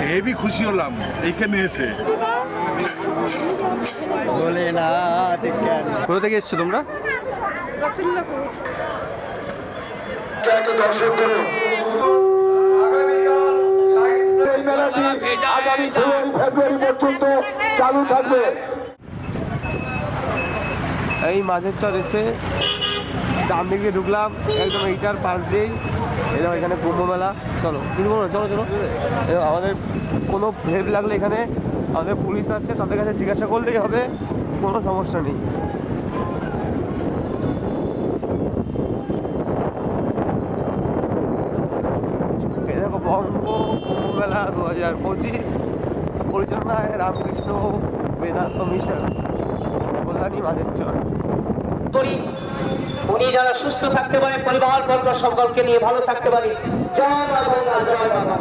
Heavy খুশি হলাম এইখানে এসে। কোথা থেকে এসছো তোমরা? চালু থাকবে। এই মাঝের চর এসে ডান দিকে ঢুকলাম, একদম এইটার পাশ দিয়েই এলাম এখানে কুম্ভ মেলা। চলো কিন্তু চলো চলো, আমাদের কোনো হেল্প লাগলে এখানে আমাদের পুলিশ আছে, তাদের কাছে জিজ্ঞাসা করলেই হবে, কোনো সমস্যা নেই। দেখো বঙ্গ কুম্ভ মেলা 2025 পরিচালনায় রামকৃষ্ণ বেদান্ত মিশন, কল্যাণী মাঝের চর। উনি যারা সুস্থ থাকতে পারে, পরিবার বর্গ সকলকে নিয়ে ভালো থাকতে পারে। জয় মা গঙ্গা, জয় মা।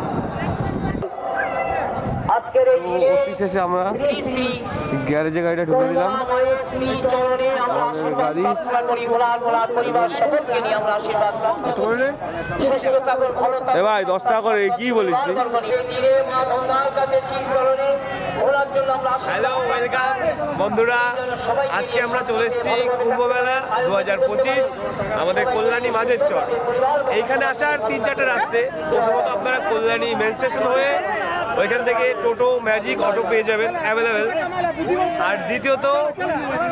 আজকের এই দিনে শেষে আমরা গ্যারেজে গাড়িটা ঢুকে দিলাম। ভাই 10 টাকা করে কি বলিস তুই? হ্যালো ওয়েলকাম বন্ধুরা, আজকে আমরা চলে এসেছি কুম্ভ মেলা 2025 আমাদের কল্যাণী মাঝের চর। এইখানে আসার 3-4টা রাস্তে। প্রথমত আপনারা কল্যাণী মেন স্টেশন হয়ে ওইখান থেকে টোটো, ম্যাজিক, অটো পেয়ে যাবেন অ্যাভেলেবেল। আর দ্বিতীয়ত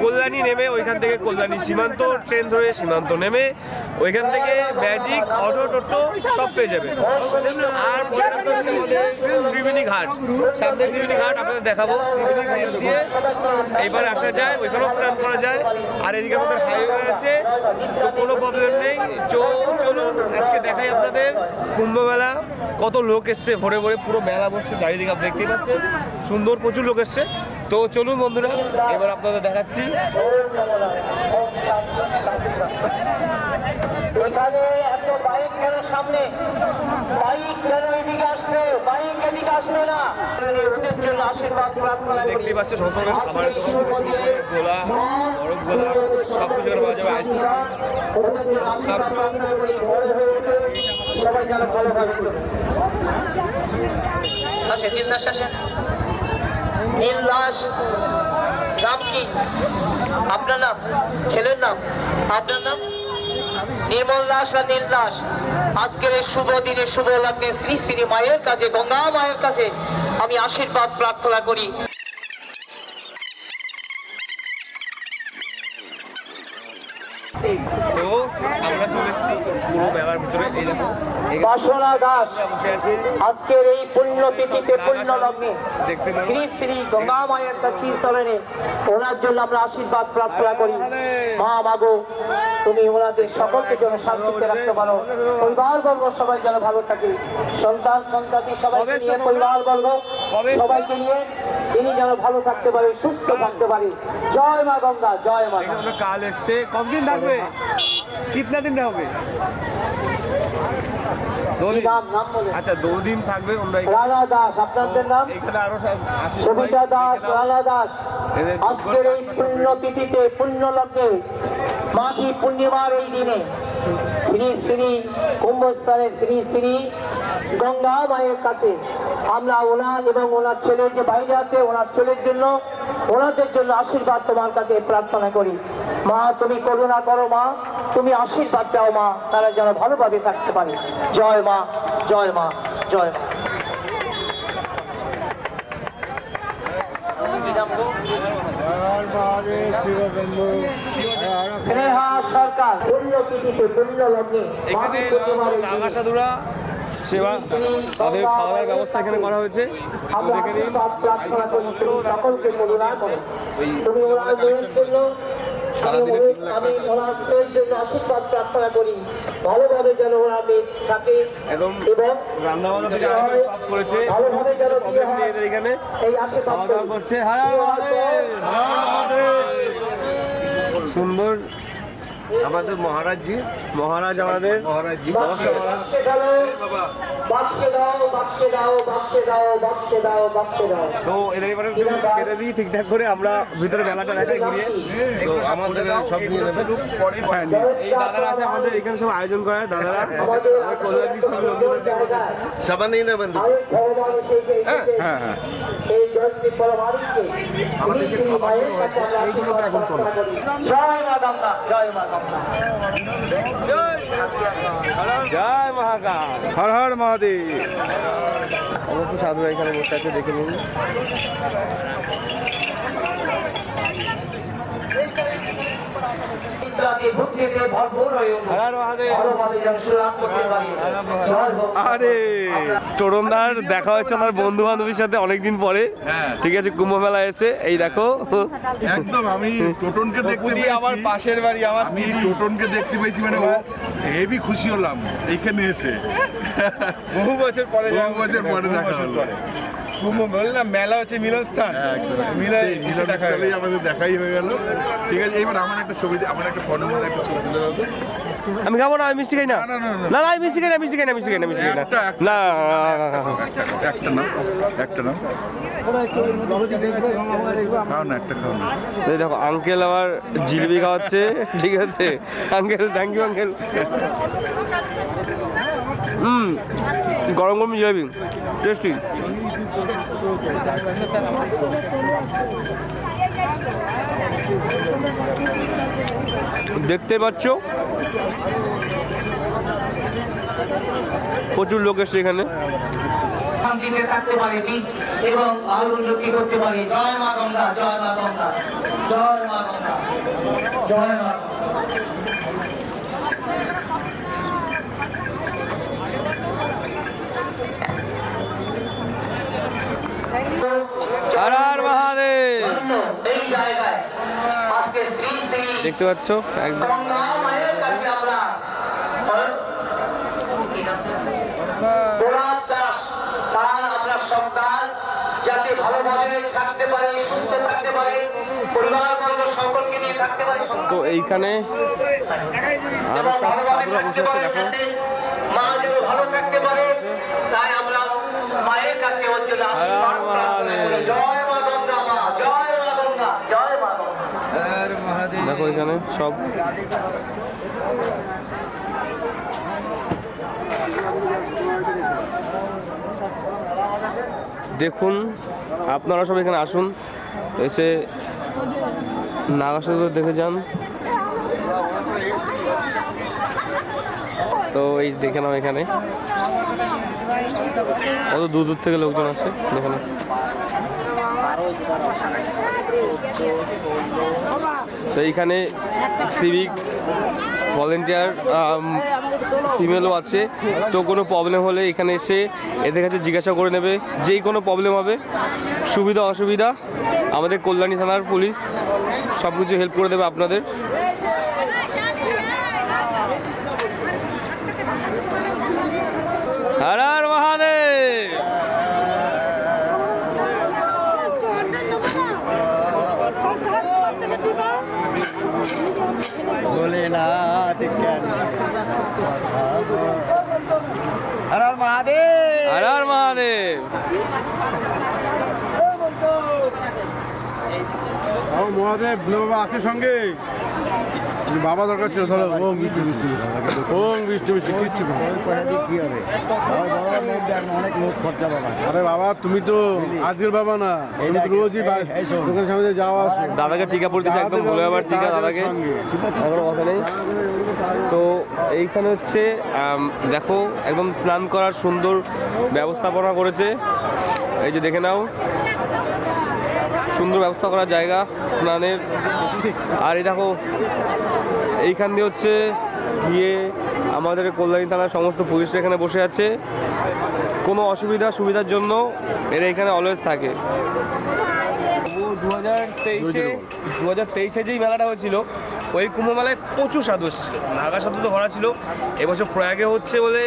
কল্যাণী নেমে ওইখান থেকে কল্যাণী সীমান্ত ট্রেন ধরে সীমান্ত নেমে ওইখান থেকে ম্যাজিক, অটো, টোটো সব পেয়ে যাবেন। আর পরে হচ্ছে আমাদের ত্রিবেণী ঘাট, সামনে ত্রিবেণী ঘাট আপনাদের দেখাবো। ত্রিবেণী ঘাট দিয়ে এইবার আসা যায়, ওইখানেও স্নান করা যায়। আর এদিকে আমাদের হাইওয়ে আছে, তো কোনো প্রবলেম নেই। চলুন আজকে দেখাই আপনাদের কুম্ভ মেলা। কত লোক এসছে, ভরে ভরে পুরো মেলা বসছে, চারিদিকে আপনি দেখতেই পাচ্ছেন, সুন্দর প্রচুর লোক এসছে। তো চলুন বন্ধুরা, এবার আপনাদের দেখাচ্ছি। এখানে এত বাইক কেন সামনে? বাইক কেন এদিকে আসছে? বাইক এদিকে আসবে না। ওদের জন্য আশীর্বাদ প্রার্থনা করি। দেখতেই পাচ্ছ সমস্ত খাবারের দোকান, গোলা, বরফ গোলা, সব কিছু এখানে পাওয়া যাবে। আইসক্রিম, সবাই যেন ভালোভাবে আসেন। নীলদাস আসেন। নীলদাস, নাম কি আপনার? নাম, ছেলের নাম, আপনার নাম? নির্মল দাস আর নীল দাস। আজকের এই শুভ দিনে, শুভ লগ্নে শ্রী শ্রী মায়ের কাছে, গঙ্গা মায়ের কাছে আমি আশীর্বাদ প্রার্থনা করি। তো আমরা চলে এসেছি পুরো মেলার ভিতরে। এই দেখো বাসনা দাস বসে আছে আজকের এই পুণ্যতিথিতে, পুণ্য লগ্নে শ্রী শ্রী গঙ্গা মায়ের কাছে চরণে ওনার জন্য আমরা আশীর্বাদ প্রার্থনা করি। মা মাগো, তুমি ওনাদের সকলকে যেন শান্তিতে রাখতে পারো, পরিবার বর্গ সবাই যেন ভালো থাকে, সন্তান সন্ততি সবাইকে নিয়ে, পরিবার বর্গ সবাইকে নিয়ে তিনি যেন ভালো থাকতে পারে, সুস্থ থাকতে পারে। জয় মা গঙ্গা, জয় মা। কাল এসছে, কতদিন থাকবে? কিতনা দিন হবে? আচ্ছা 2 দিন থাকবে। রানা দাস, আপনাদের নাম? এখানে আরো সবিতা দাস, রানা দাস। আজকের এই পুণ্যতিথিতে, পুণ্য লগ্নে, মাঘী পূর্ণিমার এই দিনে শ্রী শ্রী কুম্ভস্থানে শ্রী শ্রী গঙ্গা মায়ের কাছে আমরা ওনার এবং ওনার ছেলে যে বাইরে আছে, ওনার ছেলের জন্য, ওনাদের জন্য আশীর্বাদ তোমার কাছে প্রার্থনা করি। মা তুমি করুণা করো, মা তুমি আশীর্বাদ দাও, মা তারা যেন ভালোভাবে থাকতে পারে। জয় মা, জয় মা, জয় মা। স্নেহা সরকার, পুণ্যতিথিতে, পুণ্য লগ্নে এখানে নাগা সাধুরা সেবা, তাদের খাওয়া দাওয়ার ব্যবস্থা এখানে করা হয়েছে। সকলকে করুণা করো, তুমি ওনার মেয়ের জন্য, আমি ওনার মেয়ের জন্য আশীর্বাদ প্রার্থনা করি, ভালোভাবে যেন ওরা মেয়ে থাকে একদম, এবং রান্না বান্না থেকে সব করেছে, ভালোভাবে যেন প্রবলেম নেই এদের এখানে, এই আশীর্বাদ খাওয়া দাওয়া করছে। সুন্দর আমাদের মহারাজজি, মহারাজ আমাদের মহারাজজি। নমস্কার মহারাজ। তো এদের এবারে একটু কেটে দিই ঠিকঠাক করে, আমরা ভিতরে মেলাটা দেখাই ঘুরিয়ে। তো আমাদের সব নিয়ে নেবেন। এই দাদারা আছে আমাদের এখানে সব আয়োজন করে, দাদারা আর কল্যাণী সব লোকজন আছে আমাদের কাছে। সাবান নিয়ে নেবেন দুটো। হ্যাঁ হ্যাঁ আমাদের যে খাবারগুলো হয়েছে এইগুলোকে এখন তোলো। জয় মা গঙ্গা, জয় মা গঙ্গা। জয় মহাকাল। হর হর মহাদেব। অবশ্য সাধুরা এখানে বসে আছে, দেখে নিন। বুদ্ধিতে ভরপুর হয়ে উঠুন। হর হর মহাদেব। ভালোভাবে যেন সুরাম করতে পারি। জয় হোক। আরে টোরনদার দেখা হয়েছে আমার বন্ধু বান্ধবীর সাথে অনেকদিন পরে। হ্যাঁ। ঠিক আছে, কুম্ভ মেলা এসে এই দেখো। একদম আমি টোটনকে দেখতে পুরী আমার পেয়েছি। পাশের বাড়ি, আমার আমি টোটনকে দেখতে পেয়েছি মানে ও হেভি খুশি হলাম এইখানে এসে। বহু বছর পরে বহু বছর পরে দেখা হলো। কুম্ভ বললাম মেলা হচ্ছে মিলনস্থান, সেই মিলনস্থলেই আমাদের দেখাই হয়ে গেল। ঠিক আছে, এবার আমার একটা ছবি, আমার একটা ফটো মধ্যে একটা ছবি তুলে দাও তো। আমি খাবো না, আমি মিষ্টি খাই না। না, না, না, না। না না, আমি মিষ্টি খাই না, মিষ্টি খাই না, মিষ্টি খাই না, মিষ্টি খাই না। একটা- না একটা না, একটা না, খাও না, একটা খাও না। এই দেখো আঙ্কেল আবার জিলিপি খাওয়াচ্ছে। ঠিক আছে আঙ্কেল, থ্যাংক ইউ আঙ্কেল। গরম গরম জিলিপি, টেস্টি। দেখতে পাচ্ছ প্রচুর লোক এসছে এখানে। শান্তিতে থাকতে পারে এবং আরো উন্নতি করতে পারে। জয় মা গঙ্গা, জয় মা গঙ্গা, জয় মা গঙ্গা, জয় মা গঙ্গা। হর হর মহাদেব। এই জায়গায় আজকে শ্রী শ্রী দেখতে পাচ্ছ একদম গঙ্গা মায়ের কাছে আমরা গোলাপ দাস তার আমরা সন্তান যাতে ভালোভাবে থাকতে পারে, সুস্থ থাকতে পারে, পরিবার বর্গ সকলকে নিয়ে থাকতে পারে, তো এইখানে আরো এবং সব ভালোভাবে সাধুরা থাকতে বসে আছে পারে, দেখো। যাতে মা যেন ভালো থাকতে পারে, তাই আমরা মায়ের কাছে ওর জন্য আশীর্বাদ প্রার্থনা করি। জয় মা গঙ্গা মা, জয় মা গঙ্গা, জয় মা গঙ্গা। দেখো এখানে সব দেখুন, আপনারা সব এখানে আসুন, এসে নাগা সাধু দেখে যান। তো এই দেখে নাও এখানে কত দূর দূর থেকে লোকজন আছে দেখে নাও। তো এইখানে সিভিক ভলেন্টিয়ার ফিমেলও আছে। তো কোনো প্রবলেম হলে এখানে এসে এদের কাছে জিজ্ঞাসা করে নেবে, যেই কোনো প্রবলেম হবে, সুবিধা অসুবিধা আমাদের কল্যাণী থানার পুলিশ সব কিছু হেল্প করে দেবে আপনাদের। হর হর মহাদেব। হর হর মহাদেব। হর হর মহাদেব। মহাদেব বাবা আছে সঙ্গে, বাবা দরকার ছিল। ধরো ওম বিষ্ণু ওম বিষ্ণু কিচ্ছু না। কি হবে? অনেক লোক খরচা বাবা। আরে বাবা তুমি তো আজকের বাবা না, তুমি তো রোজই দোকানের সামনে যাওয়া আসো। দাদাকে টিকা পড়তেছে, একদম ভুলে যাবার টিকা দাদাকে, কোনো কথা নেই। তো এইখানে হচ্ছে দেখো একদম স্নান করার সুন্দর ব্যবস্থাপনা করেছে। এই যে দেখে নাও, সুন্দর ব্যবস্থা করার জায়গা স্নানের। আর এই দেখো এইখান দিয়ে হচ্ছে গিয়ে আমাদের কল্যাণী থানার সমস্ত পুলিশরা এখানে বসে আছে। কোনো সুবিধার জন্য এরা এখানে অলওয়েজ থাকে। 2023-এ যেই মেলাটা হয়েছিল, ওই কুম্ভ মেলায় প্রচুর সাধু এসেছিল, নাগা সাধু তো ভরা ছিল। এবছর প্রয়াগে হচ্ছে বলে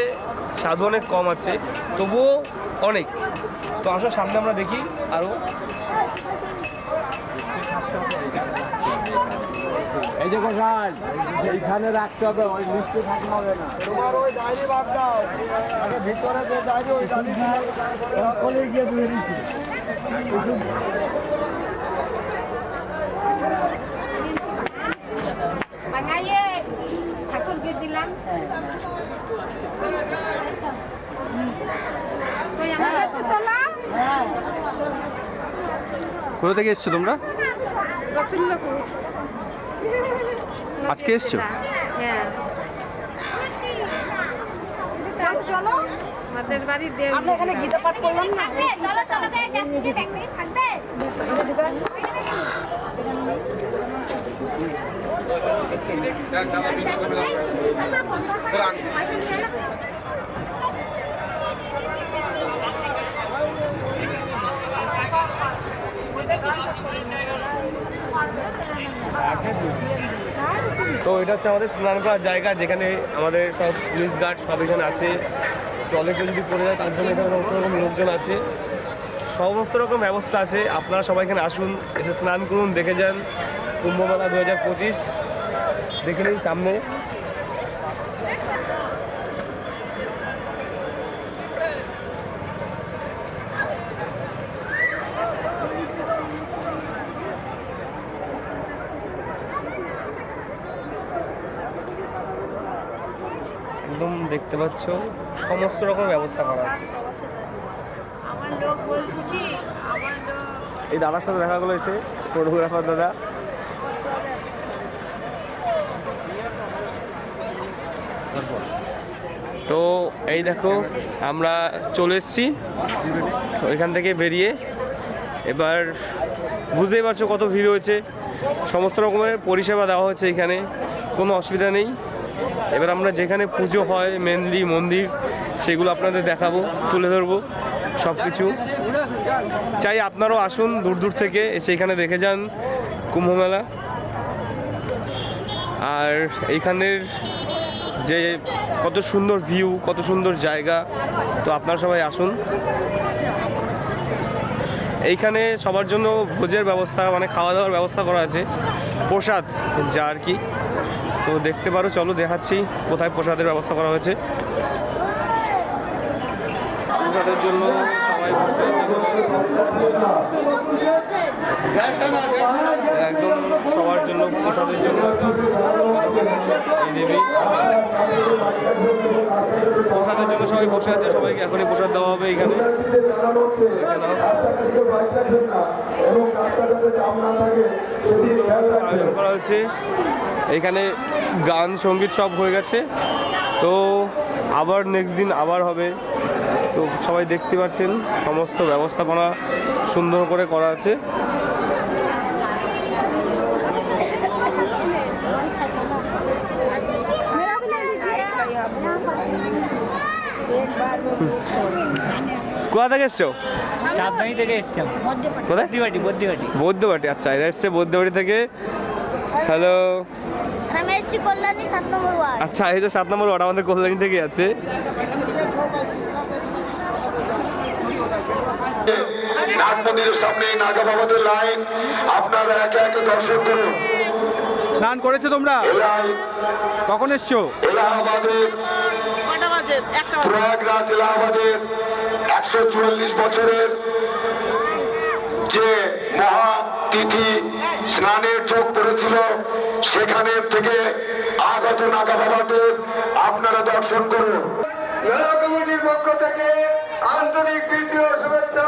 সাধু অনেক কম আছে, তবুও অনেক। তো আসো সামনে আমরা দেখি আরও। এই যে যে কোথায় এইখানে রাখতে হবে, ওই লিস্টে থাকতে হবে না। তোমার ওই ডায়েরি বাদ দাও, আগে ভিতরে যে ডায়েরি ওই ডায়েরি সকলে গিয়ে বুঝে দিচ্ছি। বাঙাইয়ে ঠাকুরকে দিলাম। ওই আমাদের পুতলা কোথা থেকে এসছো তোমরা? রসুল্লাপুর। আজকে এসছো? হ্যাঁ। চলো চলো আমাদের বাড়ি দেব। আমরা এখানে গীতা পাঠ করলাম না। চলো চলো করে যাচ্ছি যে ব্যাগ থাকবে। তো এটা হচ্ছে আমাদের স্নান করার জায়গা, যেখানে আমাদের সব পুলিশ গার্ড সব এখানে আছে। জলে কেউ যদি পড়ে যায় তার জন্য এখানে সমস্ত রকম লোকজন আছে, সমস্ত রকম ব্যবস্থা আছে। আপনারা সবাই এখানে আসুন, এসে স্নান করুন, দেখে যান কুম্ভমেলা 2025। দেখে নিন সামনে। একদম দেখতে পাচ্ছ সমস্ত রকম ব্যবস্থা করা আছে। এই দাদার সাথে দেখা হলো, এসে ফটোগ্রাফার দাদা। তো এই দেখো আমরা চলে এসেছি ওইখান থেকে বেরিয়ে। এবার বুঝতেই পারছো কত ভিড় হয়েছে, সমস্ত রকমের পরিষেবা দেওয়া হচ্ছে এখানে, কোনো অসুবিধা নেই। এবার আমরা যেখানে পুজো হয় মেনলি মন্দির, সেগুলো আপনাদের দেখাবো, তুলে ধরবো সব কিছু। চাই আপনারাও আসুন দূর দূর থেকে, এসে এখানে দেখে যান কুম্ভমেলা। আর এইখানের যে কত সুন্দর ভিউ, কত সুন্দর জায়গা, তো আপনারা সবাই আসুন। এইখানে সবার জন্য ভোজের ব্যবস্থা, মানে খাওয়া দাওয়ার ব্যবস্থা করা আছে, প্রসাদ যা আর কি। তো দেখতে পারো, চলো দেখাচ্ছি কোথায় প্রসাদের ব্যবস্থা করা হয়েছে। প্রসাদের জন্য সবাই বসে আছে, একদম সবার জন্য প্রসাদের জন্য দেবী প্রসাদের জন্য সবাই বসে আছে। সবাইকে এখনই প্রসাদ দেওয়া হবে এইখানে। আয়োজন করা হয়েছে এইখানে, গান সঙ্গীত সব হয়ে গেছে। তো আবার নেক্সট দিন আবার হবে। তো সবাই দেখতে পাচ্ছেন সমস্ত ব্যবস্থাপনা সুন্দর করে করা আছে। কোথা থেকে এসছো? সাবধানী থেকে এসছিলাম। কোথায়? বদ্যিবাটি। বৌদ্ধবাটি। আচ্ছা, এরা এসছে বৌদ্ধবাটি থেকে। হ্যালো। আমি এসেছি কল্যাণী 7 নম্বর ওয়ার্ড। আচ্ছা, এই যে 7 নম্বর ওয়ার্ড আমাদের কল্যাণী থেকে আছে। নাগ মন্দিরের সামনে নাগা বাবাদের লাইন, আপনারা একে একে দর্শন করুন। স্নান করেছো তোমরা? কখন এসছো? এলাহাবাদের প্রয়াগরাজ এলাহাবাদের 144 বছরের যে মহা তিথি স্নানের যোগ পড়েছিল, সেখানে থেকে আগত নাগা বাবাদের আপনারা দর্শন করুন। মেলা কমিটির পক্ষ থেকে আন্তরিক প্রীতি ও শুভেচ্ছা।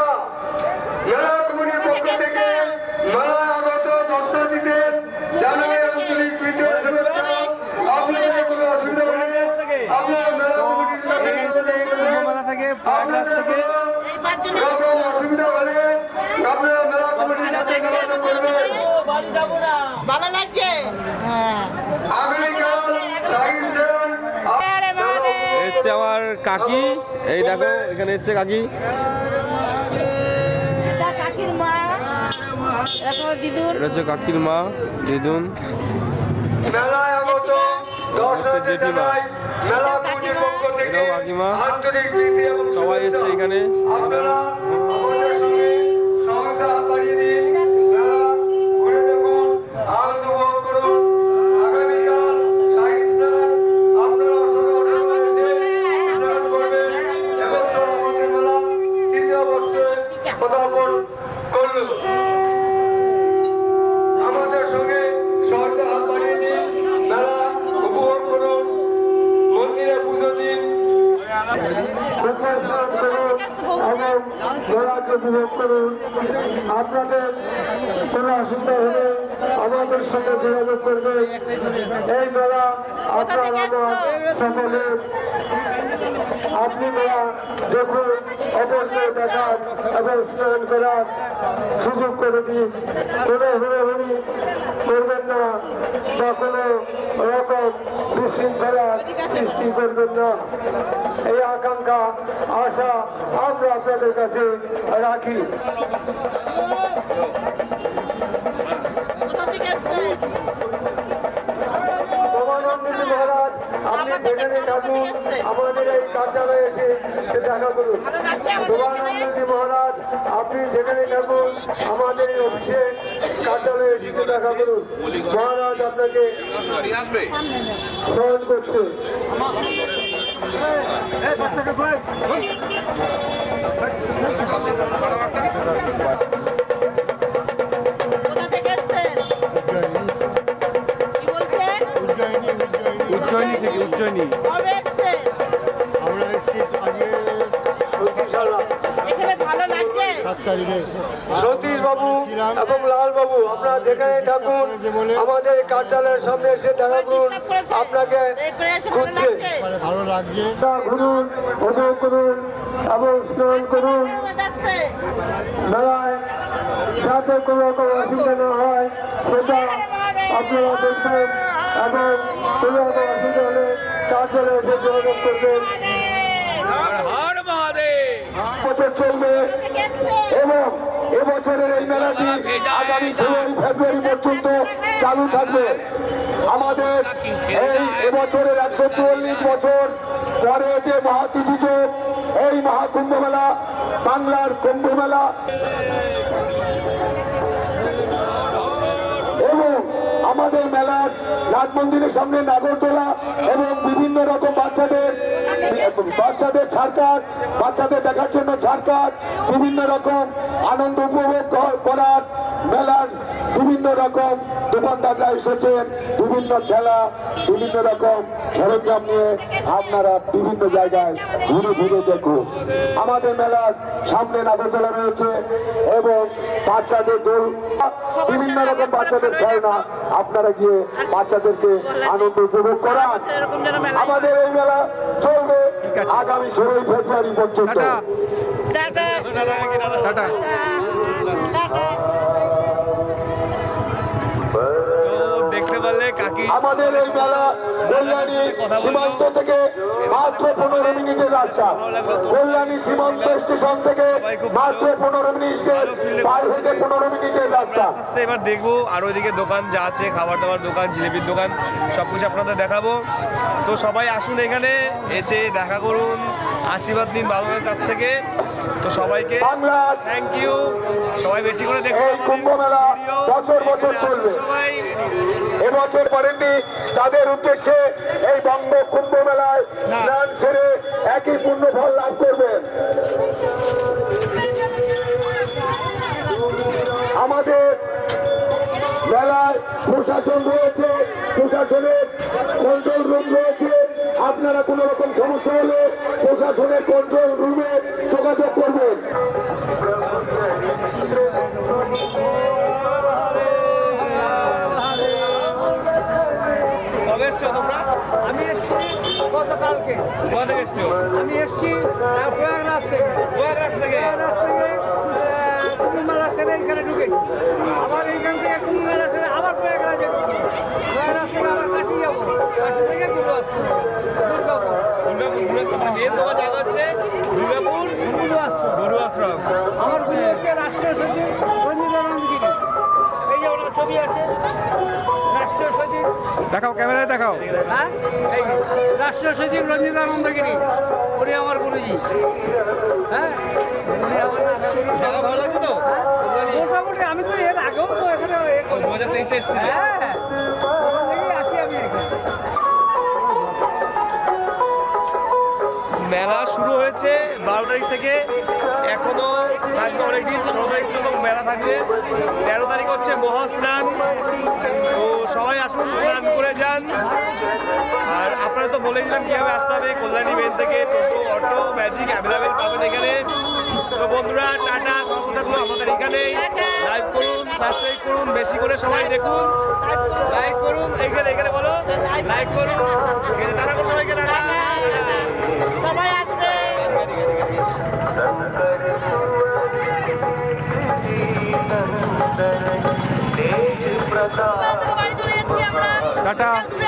মেলা কমিটির পক্ষ থেকে মেলায় আগত দর্শনার্থীদের জানাই আন্তরিক প্রীতি ও শুভেচ্ছা। আপনাদের কোনো অসুবিধা হলে আপনারা মেলা কমিটির সাথে কুম্ভমেলা থেকে, প্রয়াগরাজ থেকে। কোনো অসুবিধা হলে আপনারা মেলা কমিটির সাথে যোগাযোগ করবেন। ভালো লাগছে। আগামীকাল সাইন্সের এসছে আমার কাকি, এই দেখো এখানে এসছে কাকি। এটা কাকির মা, এটা তোমার দিদুন। এটা হচ্ছে কাকির মা, দিদুন। মেলায় আগত দর্শকদের জানাই মেলা কমিটির পক্ষ থেকে এটাও কাকিমা। আন্তরিক প্রীতি এবং সবাই এসছে এখানে। আপনারা আমাদের সঙ্গে সহযোগিতা বাড়িয়ে দিন। মেলা ঘুরে দেখুন, আনন্দ উপভোগ করুন। এবং মেলাকে উপভোগ করুন। আপনাদের কোনো অসুবিধা হলে আমাদের সঙ্গে যোগাযোগ করবে। এই মেলা আপনার আমার সকলের। আপনি মেলা দেখুন, অপরকে দেখার এবং স্নান করার সুযোগ করে দিন। কোনো হুড়োহুড়ি করবেন না বা কোনো রকম বিশৃঙ্খলার সৃষ্টি করবেন না। এই আকাঙ্ক্ষা আশা আমরা আপনাদের কাছে রাখি। রমানন্দজি মহারাজ, আপনি যেখানে থাকুন আমাদের এই কার্যালয়ে এসে দেখা করুন। রমানন্দজি মহারাজ, আপনি যেখানে থাকুন আমাদের এই অফিসে কার্যালয়ে এসে দেখা করুন। মহারাজ আপনাকে স্মরণ করছে। কোথা থেকে এসছেন? কি বলছেন? উজ্জয়িনী থেকে, উজ্জয়িনী। কবে এসছেন? এখানে ভালো লাগছে? সতীশ বাবু এবং লাল বাবু, আপনারা যেখানে থাকুন আমাদের কার্যালয়ের সামনে এসে দেখা করুন। আপনাকে এরপরে এসে ভালো খুঁজছে। লাগছে? ঘুরুন, উপভোগ করুন এবং স্নান করুন। কেমন যাচ্ছে? মেলায় যাতে কোনো রকম অসুবিধা না হয় সেটা আপনারা দেখবেন এবং কোনো রকম অসুবিধা হলে কার্যালয়ে এসে যোগাযোগ করবেন। বছর চলবে থেকে এসছেন? এবং এবছরের এই মেলাটি আগামী 16 ফেব্রুয়ারি পর্যন্ত চালু থাকবে। আমাদের এই এবছরের 144 বছর পরে যে মহাতিথি যোগ, এই মহাকুম্ভ মেলা, বাংলার কুম্ভ মেলা এবং আমাদের মেলার রাজ মন্দিরের সামনে নাগরদোলা এবং বিভিন্ন রকম বাচ্চাদের ছাড়কার, বাচ্চাদের দেখার জন্য ছাড়কার, বিভিন্ন রকম আনন্দ উপভোগ করার মেলার বিভিন্ন রকম দোকানদাররা এসেছেন। বিভিন্ন খেলা, বিভিন্ন রকম সরঞ্জাম নিয়ে আপনারা বিভিন্ন জায়গায় ঘুরে ঘুরে দেখুন। আমাদের মেলার সামনে নাগরদোলা রয়েছে এবং বাচ্চাদের দোল, বিভিন্ন রকম বাচ্চাদের খেলনা, আপনারা গিয়ে বাচ্চাদেরকে আনন্দ উপভোগ করান। এরকম যেন মেলা। আমাদের এই মেলা চলবে আগামী 16 ফেব্রুয়ারি পর্যন্ত। টাটা। টাটা। টাটা। তো দেখতে পারলে কাকি আমাদের এই মেলা কল্যাণী সীমান্ত থেকে মাত্র 15 মিনিটের রাস্তা। কল্যাণী সীমান্ত স্টেশন থেকে মাত্র 15 মিনিটের, পার হেঁটে 15 মিনিটের রাস্তা। আস্তে আস্তে এবার দেখবো আর ওইদিকে দোকান যা আছে, খাবার দাবার দোকান, জিলিপির দোকান, সব কিছু আপনাদের দেখাবো। তো সবাই আসুন এখানে, এসে দেখা করুন, আশীর্বাদ দিন বাবার কাছ থেকে। তো সবাইকে বাংলার থ্যাংক ইউ। সবাই বেশি করে দেখুন এই কুম্ভ মেলা বছর বছর চলবে। সবাই এবছর করেননি, তাদের উদ্দেশ্যে এই বঙ্গ কুম্ভ মেলায় স্নান সেরে একই পূর্ণ ফল লাভ করবেন। আমাদের মেলায় প্রশাসন রয়েছে, প্রশাসনের কন্ট্রোল রুম রয়েছে। আপনারা কোনো রকম সমস্যা হলে প্রশাসনের কন্ট্রোল রুমে যোগাযোগ করবেন। কবে এসছো তোমরা? আমি এসছি গতকালকে। কোথা থেকে এসছো? আমি এসছি প্রয়াগরাজ থেকে। প্রয়াগরাজ থেকে? প্রয়াগরাজ থেকে কুম্ভমেলা সেরে এখানে ঢুকেছি। আবার এইখান থেকে কুম্ভমেলা সেরে আবার প্রয়াগরাজে ঢুকি। প্রয়াগরাজ থেকে আবার কাশি যাবো, কাশি থেকে দুর্গাপুর। দুর্গাপুর তোমার মেন তোমার জায়গা হচ্ছে দুর্গাপুর গুরু আশ্রম। গরু আশ্রম। আমার গুরু হচ্ছে রাষ্ট্রীয় সচিব রঞ্জিতানন্দ গিরি। এই যে ওনার ছবি আছে, রাষ্ট্রীয় সচিব। দেখাও, ক্যামেরায় দেখাও। হ্যাঁ, এই রাষ্ট্রীয় সচিব রঞ্জিতানন্দ গিরি, উনি আমার গুরুজি। হ্যাঁ, উনি আমার জায়গা ভালো লাগছে তো? মোটামুটি আমি তো এর আগেও তো এখানে 2023 এসেছি। হ্যাঁ, ওখান থেকেই আসি আমি এখানে। মেলা শুরু হয়েছে 12 তারিখ থেকে, এখনো থাকবে অনেকদিন। 16 তারিখ পর্যন্ত মেলা থাকবে। 13 তারিখ হচ্ছে মহাস্নান। তো সবাই আসুন, স্নান করে যান। আর আপনারা তো বলে দিলাম কীভাবে আসতে হবে। কল্যাণী মেন থেকে টোটো, অটো, ম্যাজিক অ্যাভেলেবেল পাবেন এখানে। তো বন্ধুরা টাটা, সঙ্গে থাকলো আমাদের এখানেই। লাইক করুন, সাবস্ক্রাইব করুন, বেশি করে সবাই দেখুন, লাইক করুন। এখানে এখানে বলো লাইক করুন, এখানে টাটা করো সবাইকে, টাটা। সবাই আসবে। বাড়ি চলে যাচ্ছি আমরা। টাটা। দূরে